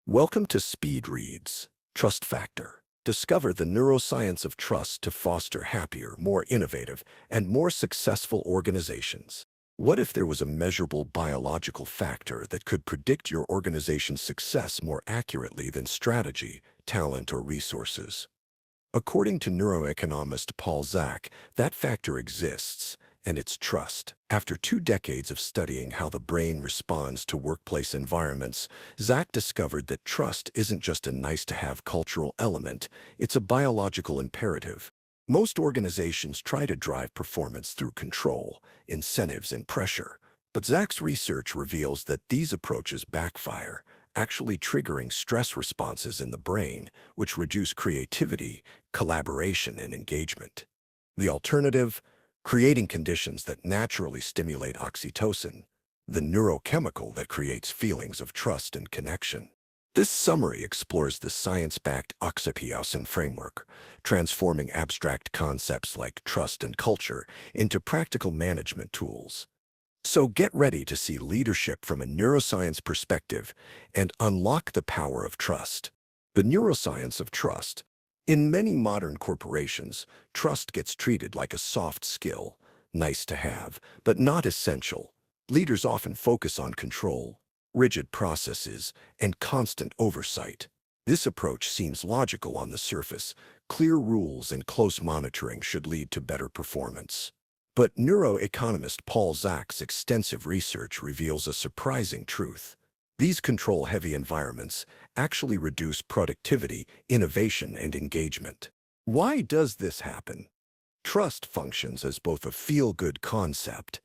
Welcome to Speed Reads, Trust Factor. Discover the neuroscience of trust to foster happier, more innovative, and more successful organizations. What if there was a measurable biological factor that could predict your organization's success more accurately than strategy, talent, or resources? According to neuroeconomist Paul Zak, that factor exists, and it's trust. After 2 decades of studying how the brain responds to workplace environments, Zak discovered that trust isn't just a nice-to-have cultural element, it's a biological imperative. Most organizations try to drive performance through control, incentives, and pressure, but Zak's research reveals that these approaches backfire, actually triggering stress responses in the brain, which reduce creativity, collaboration, and engagement. The alternative? Creating conditions that naturally stimulate oxytocin, the neurochemical that creates feelings of trust and connection. This summary explores the science-backed OXYTOCIN framework, transforming abstract concepts like trust and culture into practical management tools. So get ready to see leadership from a neuroscience perspective and unlock the power of trust. The neuroscience of trust. In many modern corporations, trust gets treated like a soft skill, nice to have, but not essential. Leaders often focus on control, rigid processes, and constant oversight. This approach seems logical on the surface. Clear rules and close monitoring should lead to better performance. But neuroeconomist Paul Zak's extensive research reveals a surprising truth. These control-heavy environments actually reduce productivity, innovation, and engagement. Why does this happen? Trust functions as both a feel-good concept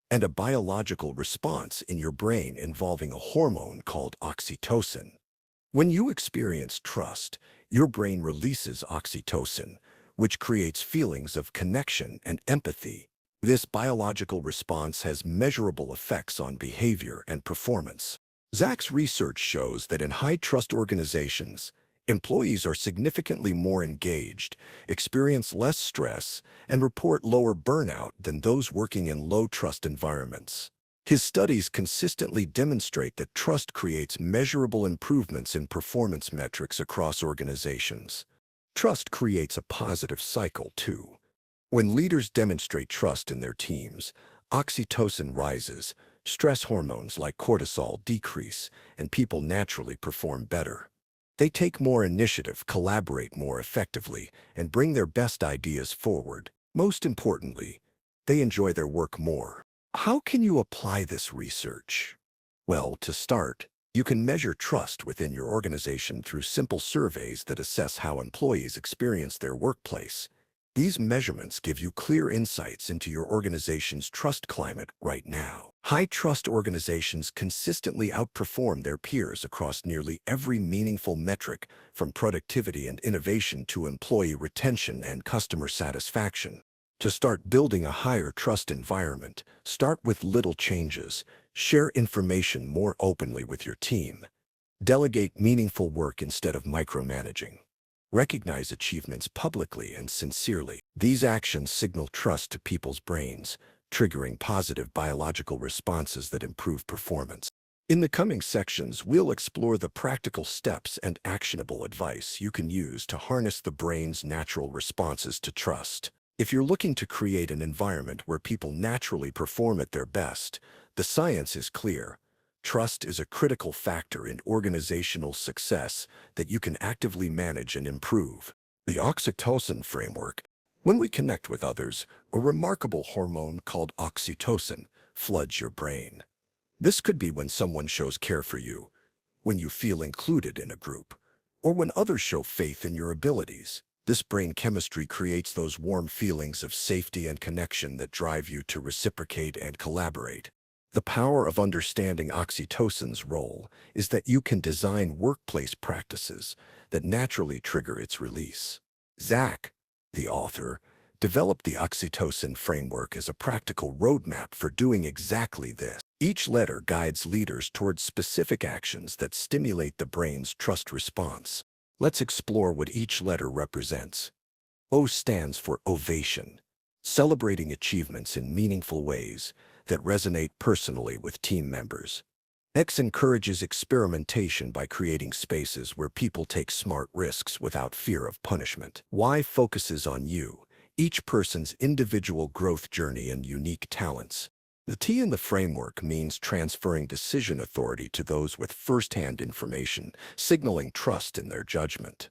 and a biological response in your brain involving a hormone called oxytocin. When you experience trust, your brain releases oxytocin, which creates feelings of connection and empathy. This biological response has measurable effects on behavior and performance. Zak's research shows that in high-trust organizations, employees are significantly more engaged, experience less stress, and report lower burnout than those working in low-trust environments. His studies consistently demonstrate that trust creates measurable improvements in performance metrics across organizations. Trust creates a positive cycle, too. When leaders demonstrate trust in their teams, oxytocin rises, stress hormones like cortisol decrease, and people naturally perform better. They take more initiative, collaborate more effectively, and bring their best ideas forward. Most importantly, they enjoy their work more. How can you apply this research? Well, to start, you can measure trust within your organization through simple surveys that assess how employees experience their workplace. These measurements give you clear insights into your organization's trust climate right now. High-trust organizations consistently outperform their peers across nearly every meaningful metric, from productivity and innovation to employee retention and customer satisfaction. To start building a higher trust environment, start with little changes. Share information more openly with your team. Delegate meaningful work instead of micromanaging. Recognize achievements publicly and sincerely. These actions signal trust to people's brains, triggering positive biological responses that improve performance. In the coming sections, we'll explore the practical steps and actionable advice you can use to harness the brain's natural responses to trust. If you're looking to create an environment where people naturally perform at their best, the science is clear. Trust is a critical factor in organizational success that you can actively manage and improve. The oxytocin framework. When we connect with others, a remarkable hormone called oxytocin floods your brain. This could be when someone shows care for you, when you feel included in a group, or when others show faith in your abilities. This brain chemistry creates those warm feelings of safety and connection that drive you to reciprocate and collaborate. The power of understanding oxytocin's role is that you can design workplace practices that naturally trigger its release. Zak, the author, developed the oxytocin framework as a practical roadmap for doing exactly this. Each letter guides leaders towards specific actions that stimulate the brain's trust response. Let's explore what each letter represents. O stands for Ovation, celebrating achievements in meaningful ways. that resonate personally with team members. X encourages experimentation by creating spaces where people take smart risks without fear of punishment. Y focuses on you, each person's individual growth journey and unique talents. The T in the framework means transferring decision authority to those with first-hand information, signaling trust in their judgment.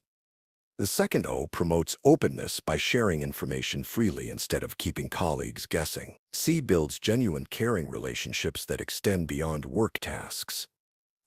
The second O promotes openness by sharing information freely instead of keeping colleagues guessing. C builds genuine caring relationships that extend beyond work tasks.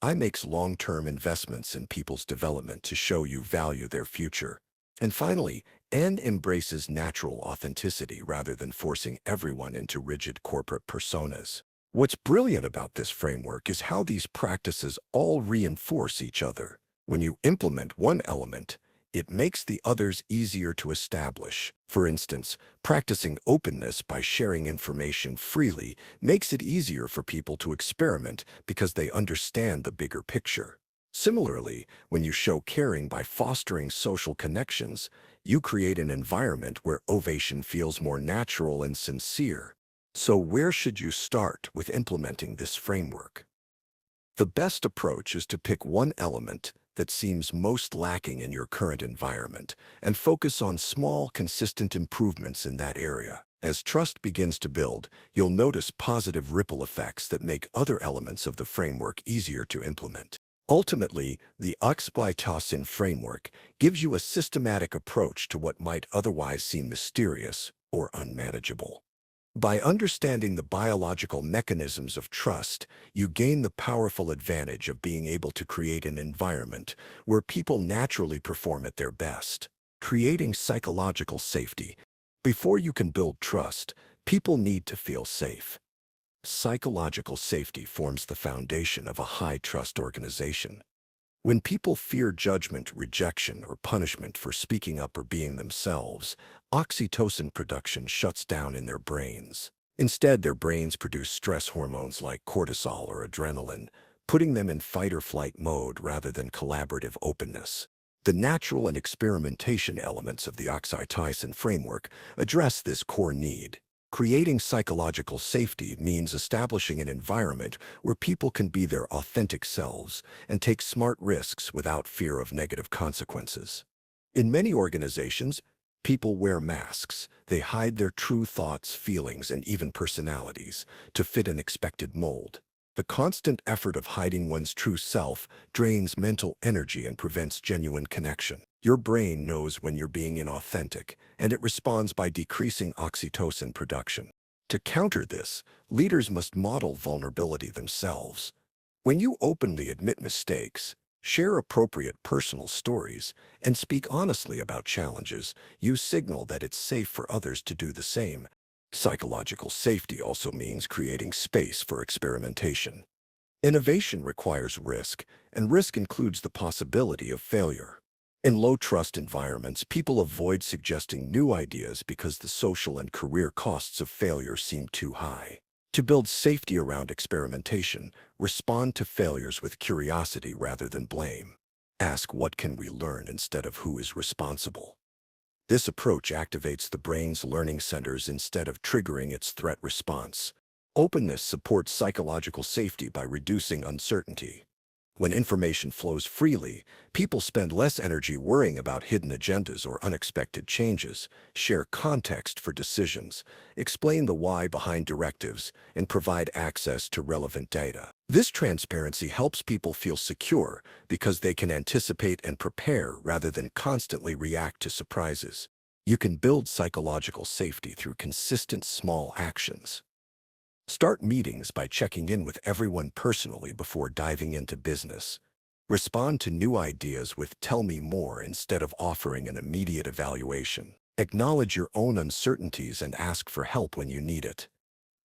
I makes long-term investments in people's development to show you value their future. And finally, N embraces natural authenticity rather than forcing everyone into rigid corporate personas. What's brilliant about this framework is how these practices all reinforce each other. When you implement one element, it makes the others easier to establish. For instance, practicing openness by sharing information freely makes it easier for people to experiment because they understand the bigger picture. Similarly, when you show caring by fostering social connections, you create an environment where Ovation feels more natural and sincere. So where should you start with implementing this framework? The best approach is to pick one element that seems most lacking in your current environment and focus on small, consistent improvements in that area. As trust begins to build, you'll notice positive ripple effects that make other elements of the framework easier to implement. Ultimately, the OXYTOCIN framework gives you a systematic approach to what might otherwise seem mysterious or unmanageable. By understanding the biological mechanisms of trust, you gain the powerful advantage of being able to create an environment where people naturally perform at their best, creating psychological safety. Before you can build trust, people need to feel safe. Psychological safety forms the foundation of a high-trust organization. When people fear judgment, rejection, or punishment for speaking up or being themselves, oxytocin production shuts down in their brains. Instead, their brains produce stress hormones like cortisol or adrenaline, putting them in fight-or-flight mode rather than collaborative openness. The natural and experimentation elements of the OXYTOCIN framework address this core need. Creating psychological safety means establishing an environment where people can be their authentic selves and take smart risks without fear of negative consequences. In many organizations, people wear masks. They hide their true thoughts, feelings, and even personalities to fit an expected mold. The constant effort of hiding one's true self drains mental energy and prevents genuine connection. Your brain knows when you're being inauthentic, and it responds by decreasing oxytocin production. To counter this, leaders must model vulnerability themselves. When you openly admit mistakes, share appropriate personal stories, and speak honestly about challenges, you signal that it's safe for others to do the same. Psychological safety also means creating space for experimentation. Innovation requires risk, and risk includes the possibility of failure. In low-trust environments, people avoid suggesting new ideas because the social and career costs of failure seem too high. To build safety around experimentation, respond to failures with curiosity rather than blame. Ask what can we learn instead of who is responsible. This approach activates the brain's learning centers instead of triggering its threat response. Openness supports psychological safety by reducing uncertainty. When information flows freely, people spend less energy worrying about hidden agendas or unexpected changes, share context for decisions, explain the why behind directives, and provide access to relevant data. This transparency helps people feel secure because they can anticipate and prepare rather than constantly react to surprises. You can build psychological safety through consistent small actions. Start meetings by checking in with everyone personally before diving into business. Respond to new ideas with "tell me more" instead of offering an immediate evaluation. Acknowledge your own uncertainties and ask for help when you need it.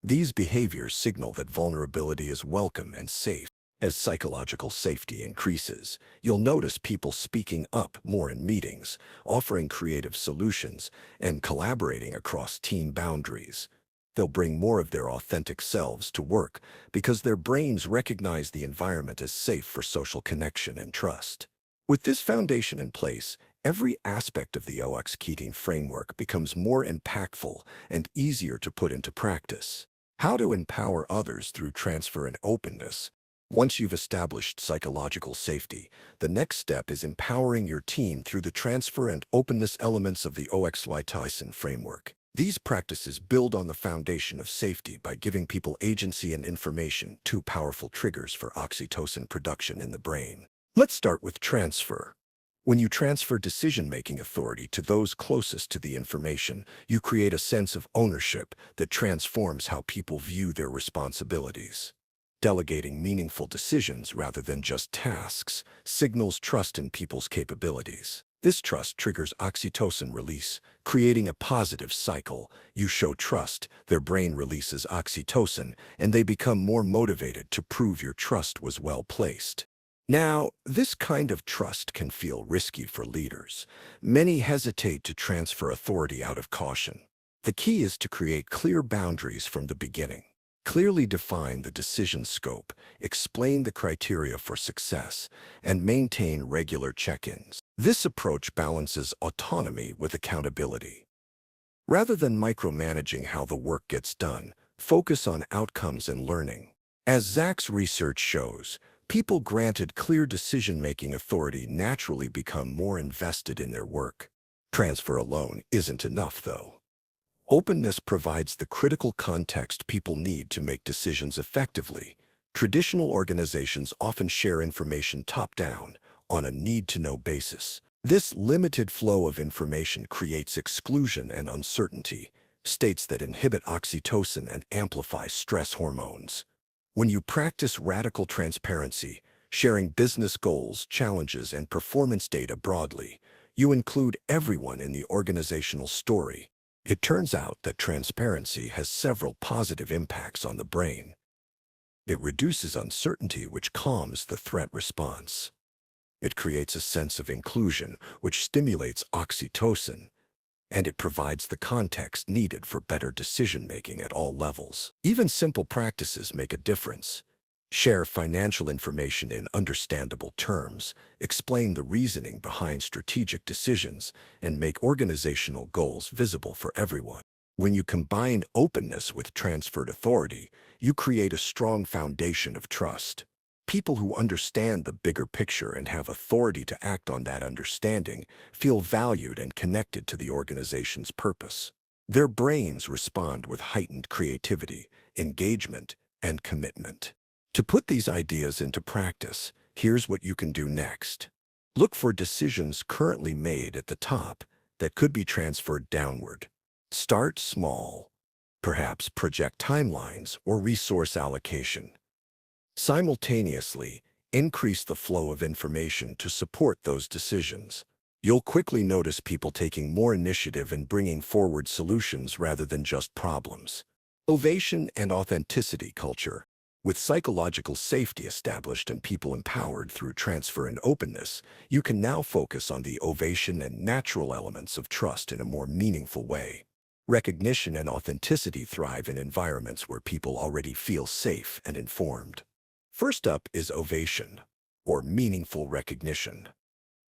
These behaviors signal that vulnerability is welcome and safe. As psychological safety increases, you'll notice people speaking up more in meetings, offering creative solutions, and collaborating across team boundaries. They'll bring more of their authentic selves to work because their brains recognize the environment as safe for social connection and trust. With this foundation in place, every aspect of the OXYTOCIN framework becomes more impactful and easier to put into practice. How to empower others through transfer and openness. Once you've established psychological safety, the next step is empowering your team through the transfer and openness elements of the OXYTOCIN framework. These practices build on the foundation of safety by giving people agency and information, two powerful triggers for oxytocin production in the brain. Let's start with transfer. When you transfer decision-making authority to those closest to the information, you create a sense of ownership that transforms how people view their responsibilities. Delegating meaningful decisions rather than just tasks signals trust in people's capabilities. This trust triggers oxytocin release, creating a positive cycle. You show trust, their brain releases oxytocin, and they become more motivated to prove your trust was well placed. Now, this kind of trust can feel risky for leaders. Many hesitate to transfer authority out of caution. The key is to create clear boundaries from the beginning. Clearly define the decision scope, explain the criteria for success, and maintain regular check-ins. This approach balances autonomy with accountability. Rather than micromanaging how the work gets done, focus on outcomes and learning. As Zach's research shows, people granted clear decision-making authority naturally become more invested in their work. Transfer alone isn't enough, though. Openness provides the critical context people need to make decisions effectively. Traditional organizations often share information top-down, on a need-to-know basis. This limited flow of information creates exclusion and uncertainty, states that inhibit oxytocin and amplify stress hormones. When you practice radical transparency, sharing business goals, challenges, and performance data broadly, you include everyone in the organizational story. It turns out that transparency has several positive impacts on the brain. It reduces uncertainty, which calms the threat response. It creates a sense of inclusion, which stimulates oxytocin, and it provides the context needed for better decision-making at all levels. Even simple practices make a difference. Share financial information in understandable terms, explain the reasoning behind strategic decisions, and make organizational goals visible for everyone. When you combine openness with transferred authority, you create a strong foundation of trust. People who understand the bigger picture and have authority to act on that understanding feel valued and connected to the organization's purpose. Their brains respond with heightened creativity, engagement, and commitment. To put these ideas into practice, here's what you can do next. Look for decisions currently made at the top that could be transferred downward. Start small. Perhaps project timelines or resource allocation. Simultaneously, increase the flow of information to support those decisions. You'll quickly notice people taking more initiative and bringing forward solutions rather than just problems. Ovation and authenticity culture. With psychological safety established and people empowered through transfer and openness, you can now focus on the ovation and natural elements of trust in a more meaningful way. Recognition and authenticity thrive in environments where people already feel safe and informed. First up is ovation, or meaningful recognition.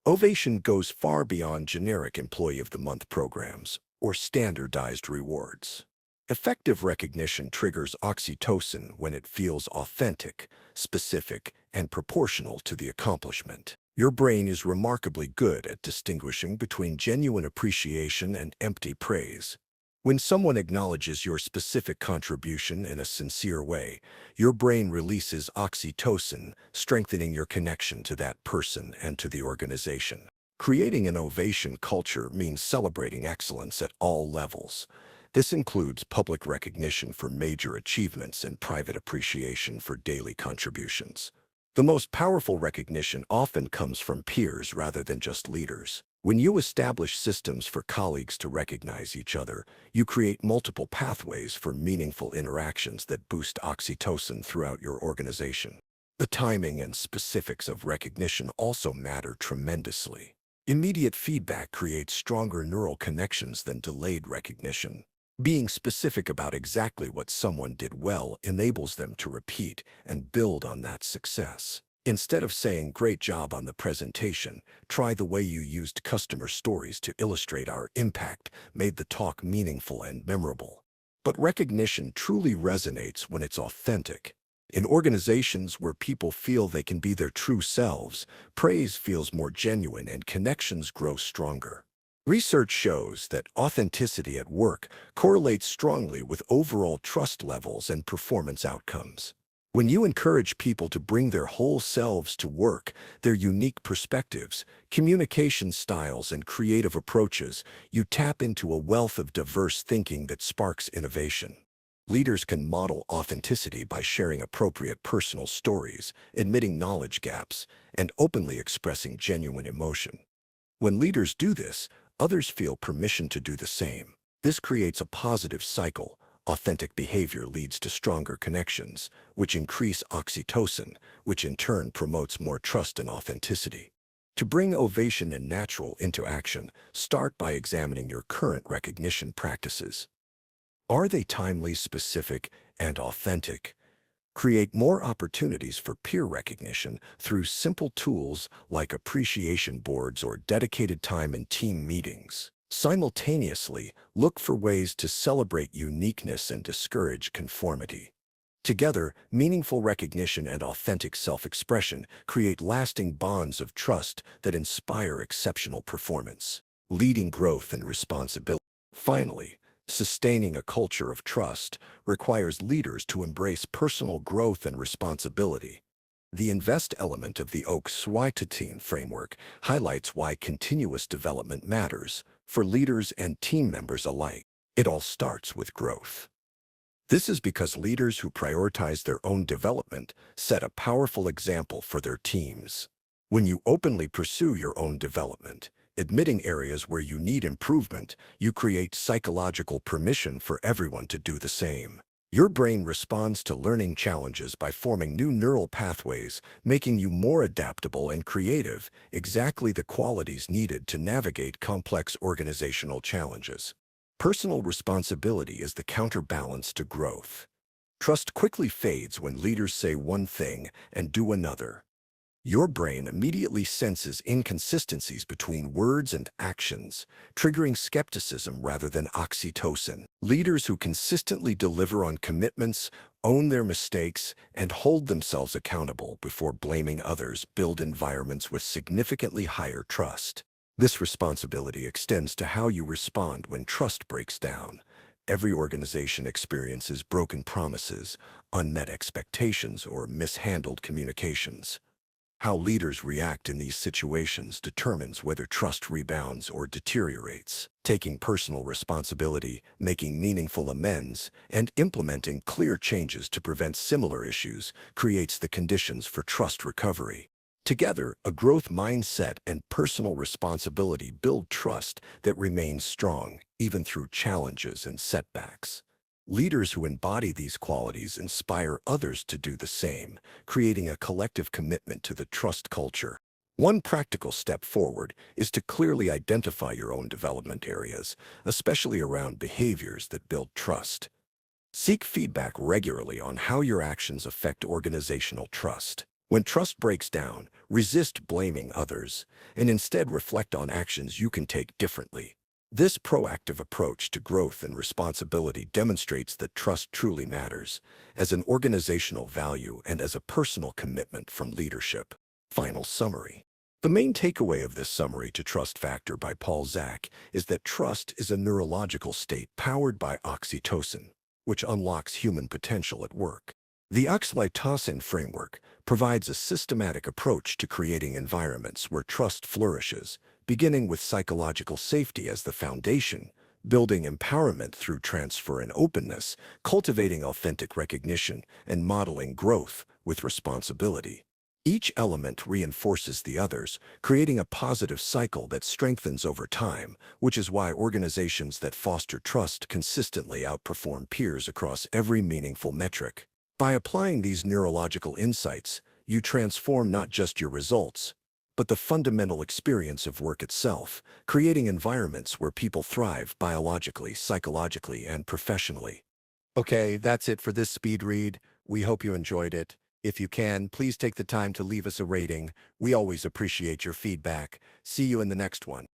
Ovation goes far beyond generic Employee of the Month programs or standardized rewards. Effective recognition triggers oxytocin when it feels authentic, specific, and proportional to the accomplishment. Your brain is remarkably good at distinguishing between genuine appreciation and empty praise. When someone acknowledges your specific contribution in a sincere way, your brain releases oxytocin, strengthening your connection to that person and to the organization. Creating an ovation culture means celebrating excellence at all levels. This includes public recognition for major achievements and private appreciation for daily contributions. The most powerful recognition often comes from peers rather than just leaders. When you establish systems for colleagues to recognize each other, you create multiple pathways for meaningful interactions that boost oxytocin throughout your organization. The timing and specifics of recognition also matter tremendously. Immediate feedback creates stronger neural connections than delayed recognition. Being specific about exactly what someone did well enables them to repeat and build on that success. Instead of saying, "Great job on the presentation," try the way you used customer stories to illustrate our impact, made the talk meaningful and memorable. But recognition truly resonates when it's authentic. In organizations where people feel they can be their true selves, praise feels more genuine and connections grow stronger. Research shows that authenticity at work correlates strongly with overall trust levels and performance outcomes. When you encourage people to bring their whole selves to work, their unique perspectives, communication styles, and creative approaches, you tap into a wealth of diverse thinking that sparks innovation. Leaders can model authenticity by sharing appropriate personal stories, admitting knowledge gaps, and openly expressing genuine emotion. When leaders do this, others feel permission to do the same. This creates a positive cycle. Authentic behavior leads to stronger connections, which increase oxytocin, which in turn promotes more trust and authenticity. To bring Ovation and Natural into action, start by examining your current recognition practices. Are they timely, specific, and authentic? Create more opportunities for peer recognition through simple tools like appreciation boards or dedicated time in team meetings. Simultaneously, look for ways to celebrate uniqueness and discourage conformity. Together, meaningful recognition and authentic self-expression create lasting bonds of trust that inspire exceptional performance, leading growth and responsibility. Finally, sustaining a culture of trust requires leaders to embrace personal growth and responsibility. The invest element of the OXYTOCIN framework highlights why continuous development matters for leaders and team members alike. It all starts with growth. This is because leaders who prioritize their own development set a powerful example for their teams. When you openly pursue your own development, admitting areas where you need improvement, you create psychological permission for everyone to do the same. Your brain responds to learning challenges by forming new neural pathways, making you more adaptable and creative, exactly the qualities needed to navigate complex organizational challenges. Personal responsibility is the counterbalance to growth. Trust quickly fades when leaders say one thing and do another. Your brain immediately senses inconsistencies between words and actions, triggering skepticism rather than oxytocin. Leaders who consistently deliver on commitments, own their mistakes, and hold themselves accountable before blaming others build environments with significantly higher trust. This responsibility extends to how you respond when trust breaks down. Every organization experiences broken promises, unmet expectations, or mishandled communications. How leaders react in these situations determines whether trust rebounds or deteriorates. Taking personal responsibility, making meaningful amends, and implementing clear changes to prevent similar issues creates the conditions for trust recovery. Together, a growth mindset and personal responsibility build trust that remains strong even through challenges and setbacks. Leaders who embody these qualities inspire others to do the same, creating a collective commitment to the trust culture. One practical step forward is to clearly identify your own development areas, especially around behaviors that build trust. Seek feedback regularly on how your actions affect organizational trust. When trust breaks down, resist blaming others, and instead reflect on actions you can take differently. This proactive approach to growth and responsibility demonstrates that trust truly matters, as an organizational value and as a personal commitment from leadership. Final summary. The main takeaway of this summary to Trust Factor by Paul Zak is that trust is a neurological state powered by oxytocin, which unlocks human potential at work. The OXYTOCIN framework provides a systematic approach to creating environments where trust flourishes, beginning with psychological safety as the foundation, building empowerment through transfer and openness, cultivating authentic recognition, and modeling growth with responsibility. Each element reinforces the others, creating a positive cycle that strengthens over time, which is why organizations that foster trust consistently outperform peers across every meaningful metric. By applying these neurological insights, you transform not just your results, but the fundamental experience of work itself, creating environments where people thrive biologically, psychologically, and professionally. Okay, that's it for this speed read. We hope you enjoyed it. If you can, please take the time to leave us a rating. We always appreciate your feedback. See you in the next one.